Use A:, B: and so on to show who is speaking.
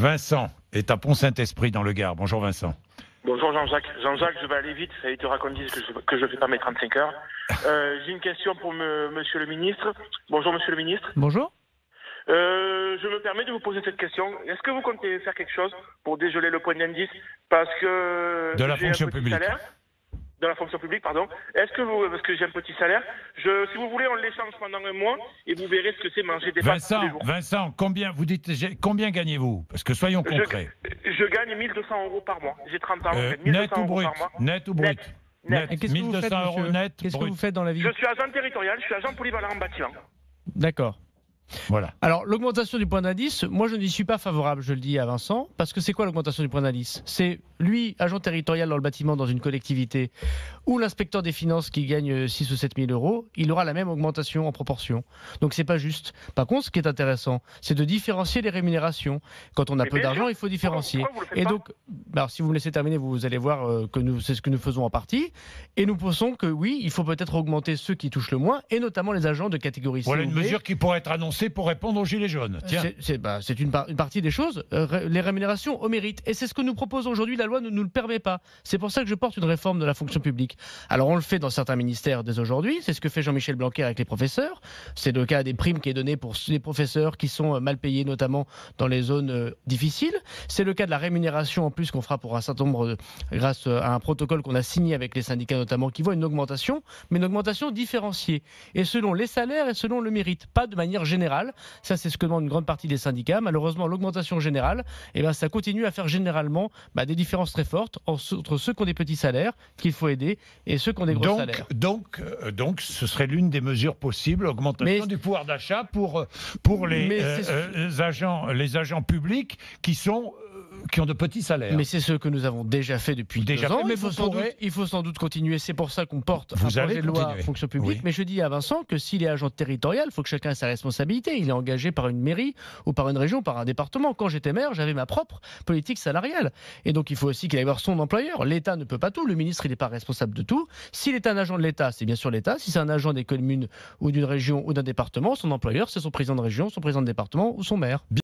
A: Vincent est à Pont-Saint-Esprit dans le Gard. Bonjour Vincent.
B: Bonjour Jean-Jacques. Jean-Jacques, je vais aller vite, ça a été raconté que je ne fais pas mes 35 heures. J'ai une question pour monsieur le ministre. Bonjour monsieur le ministre.
C: Bonjour.
B: Je me permets de vous poser cette question. Est-ce que vous comptez faire quelque chose pour dégeler le point d'indice parce que
A: De la
B: j'ai
A: fonction
B: un petit
A: publique.
B: salaire. De la fonction publique, pardon. Est-ce que vous, parce que j'ai un petit salaire, si vous voulez, on l'échange pendant un mois et vous verrez ce que c'est manger des pâtes tous les jours.
A: Vincent, combien gagnez-vous? Parce que soyons concrets.
B: Je gagne 1 200 € par mois. J'ai 30 ans. 1
A: Net
B: 200
A: ou
B: €
A: brut?
B: par mois.
A: Net ou brut?
C: Et qu'est-ce que vous
A: 1200
C: faites,
A: euros
C: monsieur
A: net,
C: Qu'est-ce que
A: brut.
C: vous faites dans la vie?
B: Je suis agent territorial, je suis agent polyvalent en bâtiment.
C: D'accord.
A: Voilà.
C: Alors, l'augmentation du point d'indice, moi je n'y suis pas favorable, je le dis à Vincent, parce que c'est quoi l'augmentation du point d'indice? C'est lui, agent territorial dans le bâtiment, dans une collectivité, ou l'inspecteur des finances qui gagne 6 ou 7 000 euros, il aura la même augmentation en proportion. Donc c'est pas juste. Par contre, ce qui est intéressant, c'est de différencier les rémunérations. Quand on a peu d'argent, il faut différencier.
B: Pourquoi vous le faites
C: Et
B: pas
C: donc, alors, si vous me laissez terminer, vous allez voir que c'est ce que nous faisons en partie. Et nous pensons que oui, il faut peut-être augmenter ceux qui touchent le moins, et notamment les agents de catégorie C.
A: Voilà
C: ou
A: une
C: B.
A: mesure qui pourrait être annoncée pour répondre aux Gilets jaunes. Tiens.
C: C'est une partie des choses, les rémunérations au mérite. Et c'est ce que nous proposons aujourd'hui, la loi ne nous le permet pas. C'est pour ça que je porte une réforme de la fonction publique. Alors on le fait dans certains ministères dès aujourd'hui, c'est ce que fait Jean-Michel Blanquer avec les professeurs. C'est le cas des primes qui est donné pour les professeurs qui sont mal payés, notamment dans les zones difficiles. C'est le cas de la rémunération en plus qu'on fera pour un certain nombre, grâce à un protocole qu'on a signé avec les syndicats notamment, qui voit une augmentation, mais une augmentation différenciée. Et selon les salaires et selon le mérite, pas de manière générale. Ça, c'est ce que demande une grande partie des syndicats. Malheureusement, l'augmentation générale, ça continue à faire généralement des différences très fortes entre ceux qui ont des petits salaires, qu'il faut aider, et ceux qui ont des gros salaires.
A: Donc, ce serait l'une des mesures possibles, augmentation du pouvoir d'achat pour les agents publics qui ont de petits salaires.
C: Mais c'est ce que nous avons déjà fait depuis 2 ans.
A: Mais
C: il faut sans doute continuer. C'est pour ça qu'on porte un
A: Vous allez
C: projet de loi
A: continuer.
C: fonction publique.
A: Oui.
C: Mais je dis à Vincent que s'il est agent territorial, il faut que chacun ait sa responsabilité. Il est engagé par une mairie ou par une région ou par un département. Quand j'étais maire, j'avais ma propre politique salariale. Et donc il faut aussi qu'il aille voir son employeur. L'État ne peut pas tout. Le ministre, il n'est pas responsable de tout. S'il est un agent de l'État, c'est bien sûr l'État. Si c'est un agent des communes ou d'une région ou d'un département, son employeur, c'est son président de région, son président de département ou son maire.